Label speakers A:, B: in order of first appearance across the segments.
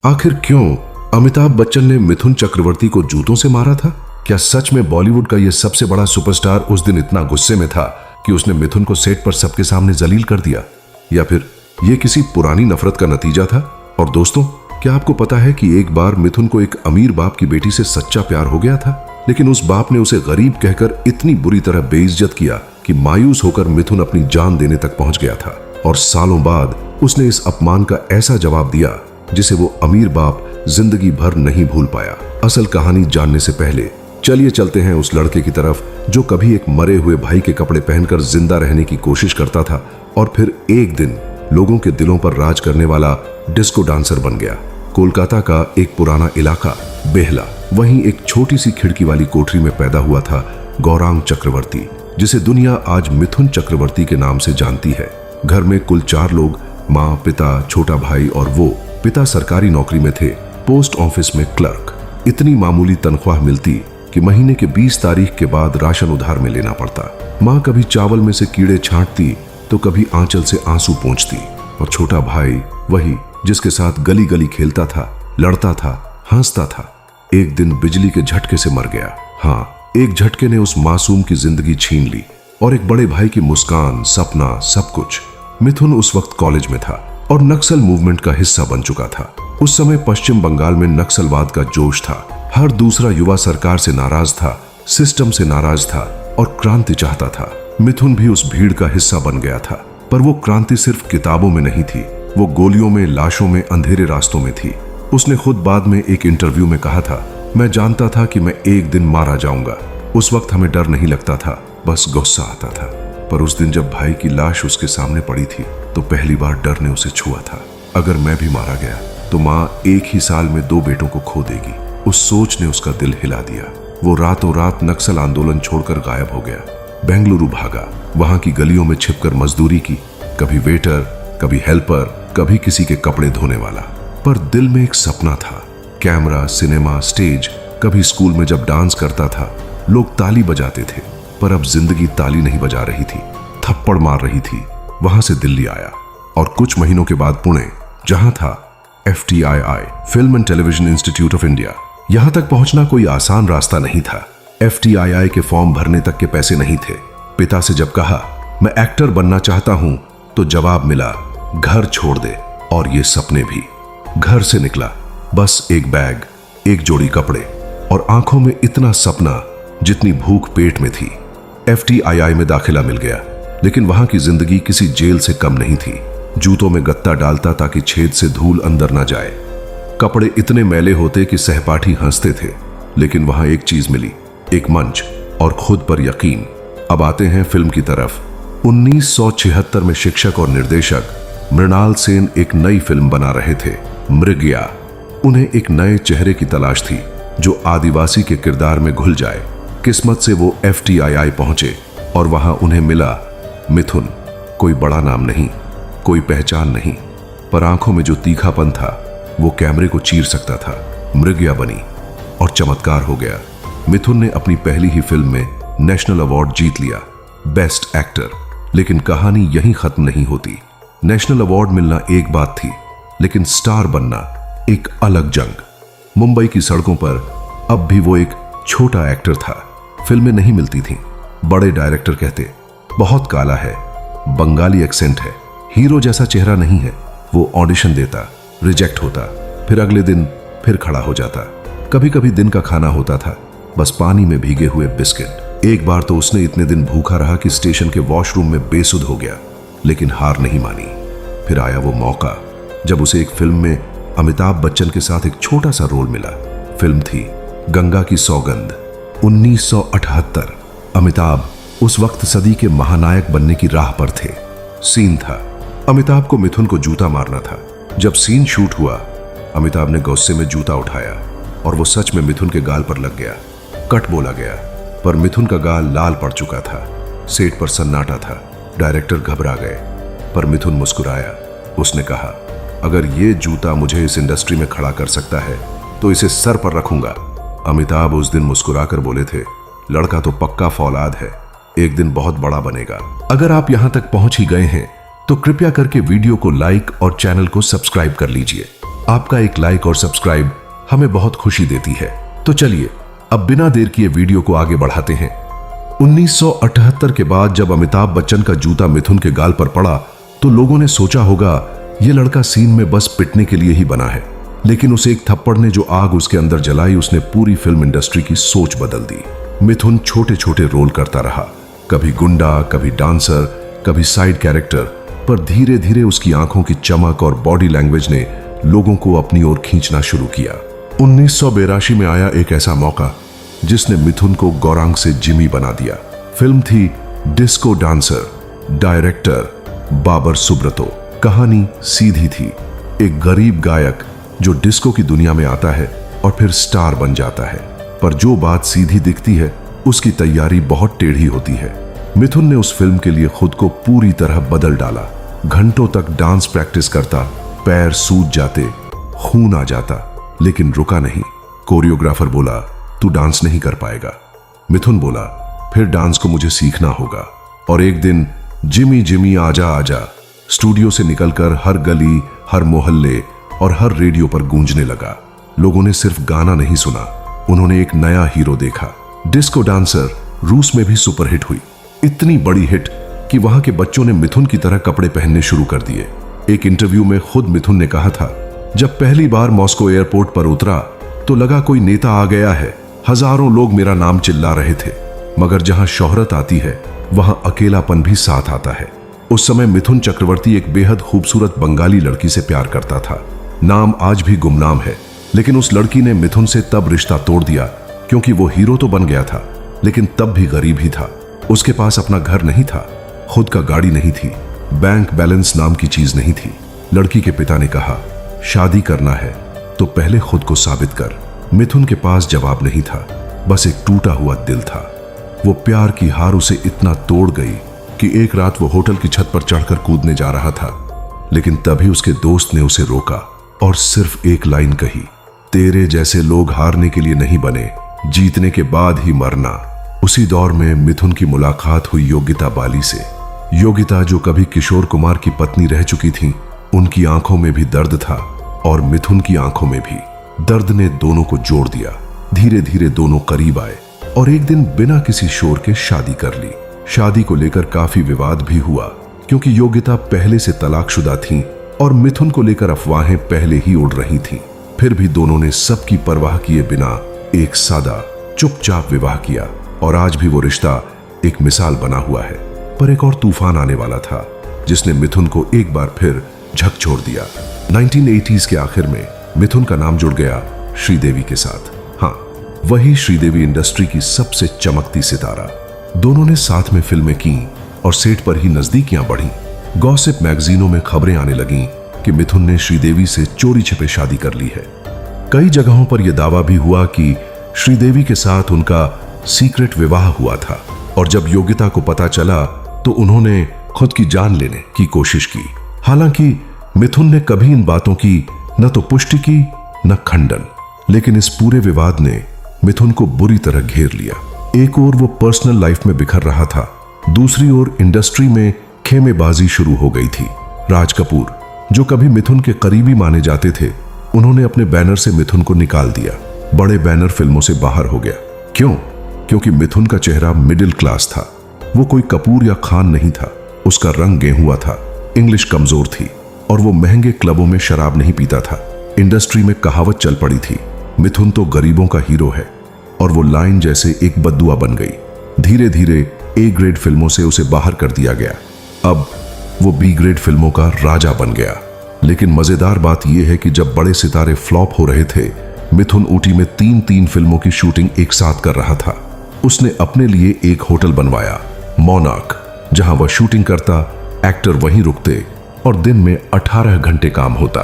A: आखिर क्यों अमिताभ बच्चन ने मिथुन चक्रवर्ती को जूतों से मारा था? क्या सच में बॉलीवुड का यह सबसे बड़ा सुपरस्टार उस दिन इतना गुस्से में था कि उसने मिथुन को सेट पर सबके सामने जलील कर दिया, या फिर यह किसी पुरानी नफरत का नतीजा था? और दोस्तों, क्या आपको पता है कि एक बार मिथुन को एक अमीर बाप की बेटी से सच्चा प्यार हो गया था, लेकिन उस बाप ने उसे गरीब कहकर इतनी बुरी तरह बेइज्जत किया कि मायूस होकर मिथुन अपनी जान देने तक पहुंच गया था। और सालों बाद उसने इस अपमान का ऐसा जवाब दिया जिसे वो अमीर बाप जिंदगी भर नहीं भूल पाया। असल कहानी जानने से पहले चलिए चलते हैं उस लड़के की तरफ जो कभी एक मरे हुए भाई के कपड़े पहनकर जिंदा रहने की कोशिश करता था और फिर एक दिन लोगों के दिलों पर राज करने वाला डिस्को डांसर बन गया। कोलकाता का एक पुराना इलाका बेहला, वहीं एक छोटी सी खिड़की वाली कोठरी में पैदा हुआ था गौरांग चक्रवर्ती, जिसे दुनिया आज मिथुन चक्रवर्ती के नाम से जानती है। घर में कुल 4 लोग, माँ, पिता, छोटा भाई और वो। पिता सरकारी नौकरी में थे, पोस्ट ऑफिस में क्लर्क। इतनी मामूली तनख्वाह मिलती कि महीने के 20 तारीख के बाद राशन उधार में लेना पड़ता। माँ कभी चावल में से कीड़े छांटती तो कभी आंचल से आंसू पोंछती। और छोटा भाई वही जिसके साथ गली गली खेलता था, लड़ता था, हंसता था, एक दिन बिजली के झटके से मर गया। हाँ, एक झटके ने उस मासूम की जिंदगी छीन ली और एक बड़े भाई की मुस्कान, सपना, सब कुछ। मिथुन उस वक्त कॉलेज में था और नक्सल मूवमेंट का हिस्सा बन चुका था। उस समय पश्चिम बंगाल में नक्सलवाद का जोश था। हर दूसरा युवा सरकार से नाराज था, सिस्टम से नाराज था और क्रांति चाहता था। मिथुन भी उस भीड़ का हिस्सा बन गया था, पर वो क्रांति सिर्फ किताबों में नहीं थी, वो गोलियों में, लाशों में, अंधेरे रास्तों में थी। उसने खुद बाद में एक इंटरव्यू में कहा था, मैं जानता था कि मैं एक दिन मारा जाऊंगा। उस वक्त हमें डर नहीं लगता था, बस गुस्सा आता था। पर उस दिन जब भाई की लाश उसके सामने पड़ी थी तो पहली बार डर ने उसे छुआ था। अगर मैं भी मारा गया तो माँ एक ही साल में 2 बेटों को खो देगी। उस सोच ने उसका दिल हिला दिया। वो रातों रात नक्सल आंदोलन छोड़कर गायब हो गया। बेंगलुरु भागा, वहां की गलियों में छिपकर मजदूरी की, कभी वेटर, कभी हेल्पर, कभी किसी के कपड़े धोने वाला। पर दिल में एक सपना था, कैमरा, सिनेमा, स्टेज। कभी स्कूल में जब डांस करता था लोग ताली बजाते थे, पर अब जिंदगी ताली नहीं बजा रही थी, थप्पड़ मार रही थी। वहां से दिल्ली आया और कुछ महीनों के बाद पुणे, जहां था FTII, film and television institute of India. यहां तक पहुंचना कोई आसान रास्ता नहीं था। FTII के फॉर्म भरने तक के पैसे नहीं थे। पिता से जब कहा मैं एक्टर बनना चाहता हूं तो जवाब मिला, घर छोड़ दे। और ये सपने भी। घर से निकला बस एक बैग, एक जोड़ी कपड़े और आंखों में इतना सपना जितनी भूख पेट में थी। FTII में दाखिला मिल गया, लेकिन वहां की जिंदगी किसी जेल से कम नहीं थी। जूतों में गत्ता डालता ताकि छेद से धूल अंदर ना जाए। कपड़े इतने मैले होते कि सहपाठी हंसते थे, लेकिन वहां एक चीज मिली, एक मंच और खुद पर यकीन। अब आते हैं फिल्म की तरफ। 1976 में शिक्षक और निर्देशक मृणाल सेन एक नई फिल्म बना रहे थे, मृगया। उन्हें एक नए चेहरे की तलाश थी जो आदिवासी के किरदार में घुल जाए। किस्मत से वो FTII पहुंचे और वहां उन्हें मिला मिथुन। कोई बड़ा नाम नहीं, कोई पहचान नहीं, पर आंखों में जो तीखापन था वो कैमरे को चीर सकता था। मृगया बनी और चमत्कार हो गया। मिथुन ने अपनी पहली ही फिल्म में नेशनल अवार्ड जीत लिया, बेस्ट एक्टर। लेकिन कहानी यहीं खत्म नहीं होती। नेशनल अवार्ड मिलना एक बात थी, लेकिन स्टार बनना एक अलग जंग। मुंबई की सड़कों पर अब भी वो एक छोटा एक्टर था। फिल्में नहीं मिलती थीं। बड़े डायरेक्टर कहते बहुत काला है, बंगाली एक्सेंट है, हीरो जैसा चेहरा नहीं है। वो ऑडिशन देता, रिजेक्ट होता, फिर अगले दिन फिर खड़ा हो जाता। कभी कभी दिन का खाना होता था बस पानी में भीगे हुए बिस्किट। एक बार तो उसने इतने दिन भूखा रहा कि स्टेशन के वॉशरूम में बेसुध हो गया, लेकिन हार नहीं मानी। फिर आया वो मौका जब उसे एक फिल्म में अमिताभ बच्चन के साथ एक छोटा सा रोल मिला। फिल्म थी गंगा की सौगंध। 1978। अमिताभ उस वक्त सदी के महानायक बनने की राह पर थे। सीन था, अमिताभ को मिथुन को जूता मारना था। जब सीन शूट हुआ, अमिताभ ने गुस्से में जूता उठाया और वो सच में मिथुन के गाल पर लग गया। कट बोला गया, पर मिथुन का गाल लाल पड़ चुका था। सेट पर सन्नाटा था, डायरेक्टर घबरा गए, पर मिथुन मुस्कुराया। उसने कहा, अगर ये जूता मुझे इस इंडस्ट्री में खड़ा कर सकता है तो इसे सर पर रखूंगा। अमिताभ उस दिन मुस्कुराकर बोले थे, लड़का तो पक्का फौलाद है, एक दिन बहुत बड़ा बनेगा। अगर आप यहां तक पहुंच ही गए हैं तो कृपया करके वीडियो को लाइक और चैनल को सब्सक्राइब कर लीजिए। आपका एक लाइक और सब्सक्राइब हमें बहुत खुशी देती है। तो चलिए अब बिना देर किए वीडियो को आगे बढ़ाते हैं। 1978 के बाद जब अमिताभ बच्चन का जूता मिथुन के गाल पर पड़ा तो लोगों ने सोचा होगा यह लड़का सीन में बस पिटने के लिए ही बना है, लेकिन उसे एक थप्पड़ ने जो आग उसके अंदर जलाई उसने पूरी फिल्म इंडस्ट्री की सोच बदल दी। मिथुन छोटे छोटे रोल करता रहा, कभी गुंडा, कभी डांसर, कभी साइड कैरेक्टर, पर धीरे धीरे उसकी आंखों की चमक और बॉडी लैंग्वेज ने लोगों को अपनी ओर खींचना शुरू किया। 1982 में आया एक ऐसा मौका जिसने मिथुन को गौरांग से जिमी बना दिया। फिल्म थी disco dancer, director Babbar Subrato. कहानी सीधी थी, एक गरीब गायक जो डिस्को की दुनिया में आता है और फिर स्टार बन जाता है, पर जो बात सीधी दिखती है उसकी तैयारी बहुत टेढ़ी होती है। मिथुन ने उस फिल्म के लिए खुद को पूरी तरह बदल डाला। घंटों तक डांस प्रैक्टिस करता, पैर सूज जाते, खून आ जाता, लेकिन रुका नहीं। कोरियोग्राफर बोला तू डांस नहीं कर पाएगा। मिथुन बोला फिर डांस को मुझे सीखना होगा। और एक दिन जिमी जिमी आजा आजा स्टूडियो से निकलकर हर गली, हर मोहल्ले और हर रेडियो पर गूंजने लगा। लोगों ने सिर्फ गाना नहीं सुना, उन्होंने एक नया हीरो देखा। डिस्को डांसर रूस में भी सुपरहिट हुई, इतनी बड़ी हिट कि वहां के बच्चों ने मिथुन की तरह कपड़े पहनने शुरू कर दिए। एक इंटरव्यू में खुद मिथुन ने कहा था, जब पहली बार मॉस्को एयरपोर्ट पर उतरा तो लगा कोई नेता आ गया है। हजारों लोग मेरा नाम चिल्ला रहे थे, मगर जहां शोहरत आती है वहां अकेलापन भी साथ आता है। उस समय मिथुन चक्रवर्ती एक बेहद खूबसूरत बंगाली लड़की से प्यार करता था। नाम आज भी गुमनाम है, लेकिन उस लड़की ने मिथुन से तब रिश्ता तोड़ दिया क्योंकि वो हीरो तो बन गया था, लेकिन तब भी गरीब ही था। उसके पास अपना घर नहीं था, खुद का गाड़ी नहीं थी, बैंक बैलेंस नाम की चीज नहीं थी। लड़की के पिता ने कहा शादी करना है तो पहले खुद को साबित कर। मिथुन के पास जवाब नहीं था, बस एक टूटा हुआ दिल था। वो प्यार की हार उसे इतना तोड़ गई कि एक रात वो होटल की छत पर चढ़कर कूदने जा रहा था, लेकिन तभी उसके दोस्त ने उसे रोका और सिर्फ एक लाइन कही, तेरे जैसे लोग हारने के लिए नहीं बने, जीतने के बाद ही मरना। उसी दौर में मिथुन की मुलाकात हुई योगिता बाली से। योगिता जो कभी किशोर कुमार की पत्नी रह चुकी थी, उनकी आंखों में भी दर्द था और मिथुन की आंखों में भी। दर्द ने दोनों को जोड़ दिया। धीरे धीरे दोनों करीब आए और एक दिन बिना किसी शोर के शादी कर ली। शादी को लेकर काफी विवाद भी हुआ क्योंकि योगिता पहले से तलाकशुदा थी और मिथुन को लेकर अफवाहें पहले ही उड़ रही थीं। फिर भी दोनों ने सबकी परवाह किए बिना एक सादा चुपचाप विवाह किया और आज भी वो रिश्ता एक मिसाल बना हुआ है। पर एक और तूफान आने वाला था जिसने मिथुन को एक बार फिर झकझोर दिया। 1980s के आखिर में मिथुन का नाम जुड़ गया श्रीदेवी के साथ। हाँ, वही श्रीदेवी इंडस्ट्री की सबसे चमकती सितारा। दोनों ने साथ में फिल्में की और सेट पर ही नजदीकियां बढ़ी। गॉसिप मैगजीनों में खबरें आने लगीं कि मिथुन ने श्रीदेवी से चोरी छिपे शादी कर ली है। कई जगहों पर यह दावा भी हुआ कि श्रीदेवी के साथ उनका सीक्रेट विवाह हुआ था और जब योगिता को पता चला तो उन्होंने खुद की जान लेने की कोशिश की। हालांकि मिथुन ने कभी इन बातों की न तो पुष्टि की न खंडन, लेकिन इस पूरे विवाद ने मिथुन को बुरी तरह घेर लिया। एक ओर वो पर्सनल लाइफ में बिखर रहा था, दूसरी ओर इंडस्ट्री में खेमेबाजी शुरू हो गई थी। राज कपूर, जो कभी मिथुन के करीबी माने जाते थे, उन्होंने अपने बैनर से मिथुन को निकाल दिया। बड़े बैनर फिल्मों से बाहर हो गया। क्यों? क्योंकि मिथुन का चेहरा मिडिल क्लास था। वो कोई कपूर या खान नहीं था। उसका रंग गेहुआ था, इंग्लिश कमजोर थी और वो महंगे क्लबों में शराब नहीं पीता था। इंडस्ट्री में कहावत चल पड़ी थी, मिथुन तो गरीबों का हीरो है, और वो लाइन जैसे एक बद्दुआ बन गई। धीरे धीरे ए ग्रेड फिल्मों से उसे बाहर कर दिया गया। अब वो बी ग्रेड फिल्मों का राजा बन गया। लेकिन मजेदार बात यह है कि जब बड़े सितारे फ्लॉप हो रहे थे, मिथुन ऊटी में 3 फिल्मों की शूटिंग एक साथ कर रहा था। उसने अपने लिए एक होटल बनवाया, मोनार्क, जहां वह शूटिंग करता, एक्टर वहीं रुकते और दिन में 18 घंटे काम होता।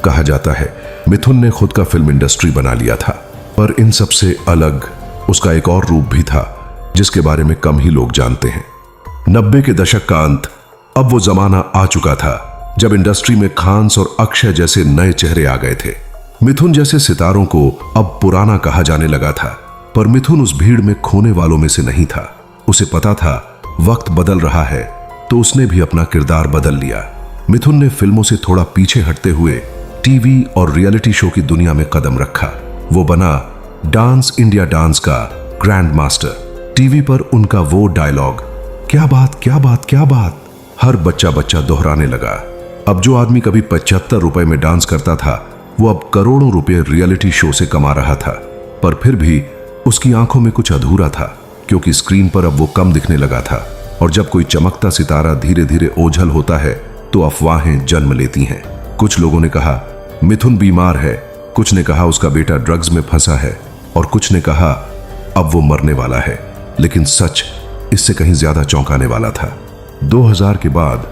A: कहा जाता है मिथुन ने खुद का फिल्म इंडस्ट्री बना लिया था। पर इन सब से अलग उसका एक और रूप भी था जिसके बारे में कम ही लोग जानते हैं। 90 के दशक का अंत, अब वो जमाना आ चुका था जब इंडस्ट्री में खान्स और अक्षय जैसे नए चेहरे आ गए थे। मिथुन जैसे सितारों को अब पुराना कहा जाने लगा था, पर मिथुन उस भीड़ में खोने वालों में से नहीं था। उसे पता था वक्त बदल रहा है, तो उसने भी अपना किरदार बदल लिया। मिथुन ने फिल्मों से थोड़ा पीछे हटते हुए टीवी और रियलिटी शो की दुनिया में कदम रखा। वो बना डांस इंडिया डांस का ग्रैंड मास्टर। टीवी पर उनका वो डायलॉग, क्या बात क्या बात क्या बात, हर बच्चा दोहराने लगा। अब जो आदमी कभी 75 रुपए में डांस करता था, वो अब करोड़ों रुपए रियलिटी शो से कमा रहा था। पर फिर भी उसकी आंखों में कुछ अधूरा था, क्योंकि स्क्रीन पर अब वो कम दिखने लगा था। और जब कोई चमकता सितारा धीरे धीरे ओझल होता है तो अफवाहें जन्म लेती हैं। कुछ लोगों ने कहा मिथुन बीमार है, कुछ ने कहा उसका बेटा ड्रग्स में फंसा है, और कुछ ने कहा अब वो मरने वाला है। लेकिन सच इससे कहीं ज्यादा चौंकाने वाला था। 2000 के बाद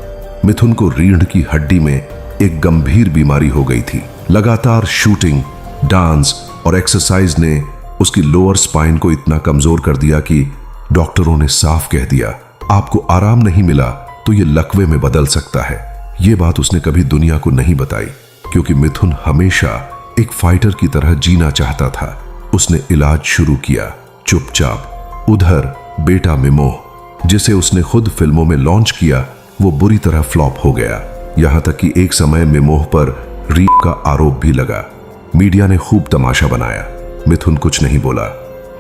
A: मिथुन को रीढ़ की हड्डी में एक गंभीर बीमारी हो गई थी। लगातार शूटिंग, डांस और एक्सरसाइज ने उसकी लोअर स्पाइन को इतना कमजोर कर दिया कि डॉक्टरों ने साफ कह दिया, आपको आराम नहीं मिला तो ये लकवे में बदल सकता है। ये बात उसने कभी दुनिया को नहीं बताई, क्योंकि मिथुन हमेशा एक फाइटर की तरह जीना चाहता था। उसने इलाज शुरू किया चुपचाप। उधर बेटा मिमोह, जिसे उसने खुद फिल्मों में लॉन्च किया, वो बुरी तरह फ्लॉप हो गया। यहां तक कि एक समय मिमोह पर रेप का आरोप भी लगा। मीडिया ने खूब तमाशा बनाया। मिथुन कुछ नहीं बोला,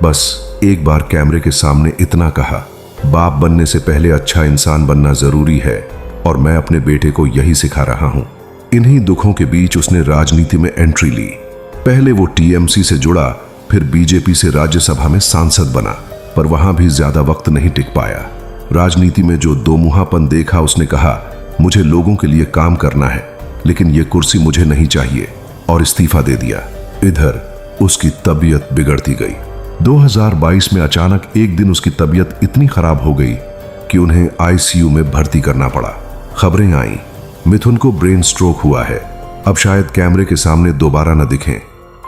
A: बस एक बार कैमरे के सामने इतना कहा, बाप बनने से पहले अच्छा इंसान बनना जरूरी है और मैं अपने बेटे को यही सिखा रहा हूं। इन्हीं दुखों के बीच उसने राजनीति में एंट्री ली। पहले वो टीएमसी से जुड़ा, फिर बीजेपी से राज्यसभा में सांसद बना, पर वहां भी ज्यादा वक्त नहीं टिक पाया। राजनीति में जो दोमुहापन देखा, उसने कहा मुझे लोगों के लिए काम करना है, लेकिन ये कुर्सी मुझे नहीं चाहिए, और इस्तीफा दे दिया। इधर उसकी तबीयत बिगड़ती गई। 2022 में अचानक एक दिन उसकी तबीयत इतनी खराब हो गई कि उन्हें आईसीयू में भर्ती करना पड़ा। खबरें आईं, मिथुन को ब्रेन स्ट्रोक हुआ है, अब शायद कैमरे के सामने दोबारा न दिखें।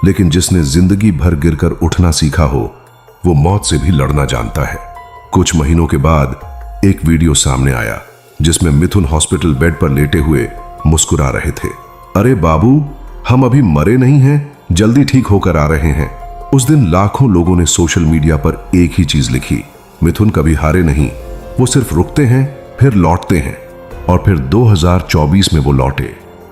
A: लेकिन जिसने जिंदगी भर गिरकर उठना सीखा हो, वो मौत से भी लड़ना जानता है। कुछ महीनों के बाद एक वीडियो सामने आया जिसमें मिथुन हॉस्पिटल बेड पर लेटे हुए मुस्कुरा रहे थे। अरे बाबू, हम अभी मरे नहीं हैं, जल्दी ठीक होकर आ रहे हैं। उस दिन लाखों लोगों ने सोशल मीडिया पर एक ही चीज लिखी, मिथुन कभी हारे नहीं, वो सिर्फ रुकते हैं फिर लौटते हैं। और फिर 2024 में वो लौटे।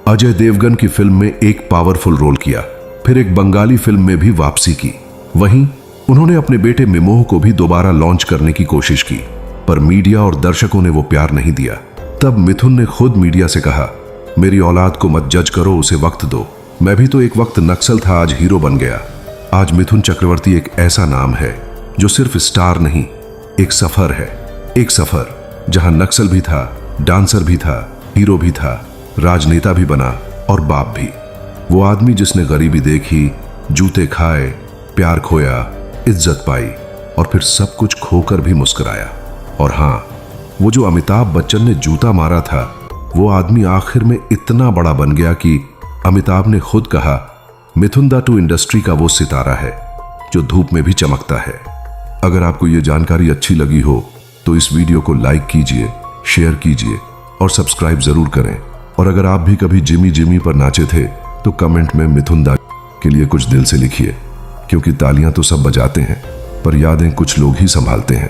A: अजय देवगन की फिल्म में एक पावरफुल रोल किया, फिर एक बंगाली फिल्म में भी वापसी की। वहीं उन्होंने अपने बेटे मिमोह को भी दोबारा लॉन्च करने की कोशिश की, पर मीडिया और दर्शकों ने वो प्यार नहीं दिया। तब मिथुन ने खुद मीडिया से कहा, मेरी औलाद को मत जज करो, उसे वक्त दो। मैं भी तो एक वक्त नक्सल था, आज हीरो बन गया। आज मिथुन चक्रवर्ती एक ऐसा नाम है जो सिर्फ स्टार नहीं, एक सफर है। एक सफर जहां नक्सल भी था, डांसर भी था, हीरो भी था, राजनेता भी बना और बाप भी। वो आदमी जिसने गरीबी देखी, जूते खाए, प्यार खोया, इज्जत पाई और फिर सब कुछ खोकर भी मुस्कुराया। और हाँ, वो जो अमिताभ बच्चन ने जूता मारा था, वो आदमी आखिर में इतना बड़ा बन गया कि अमिताभ ने खुद कहा, मिथुन दा टू इंडस्ट्री का वो सितारा है जो धूप में भी चमकता है। अगर आपको ये जानकारी अच्छी लगी हो तो इस वीडियो को लाइक कीजिए, शेयर कीजिए और सब्सक्राइब जरूर करें। और अगर आप भी कभी जिमी जिमी पर नाचे थे तो कमेंट में मिथुन दा के लिए कुछ दिल से लिखिए, क्योंकि तालियां तो सब बजाते हैं पर यादें कुछ लोग ही संभालते हैं।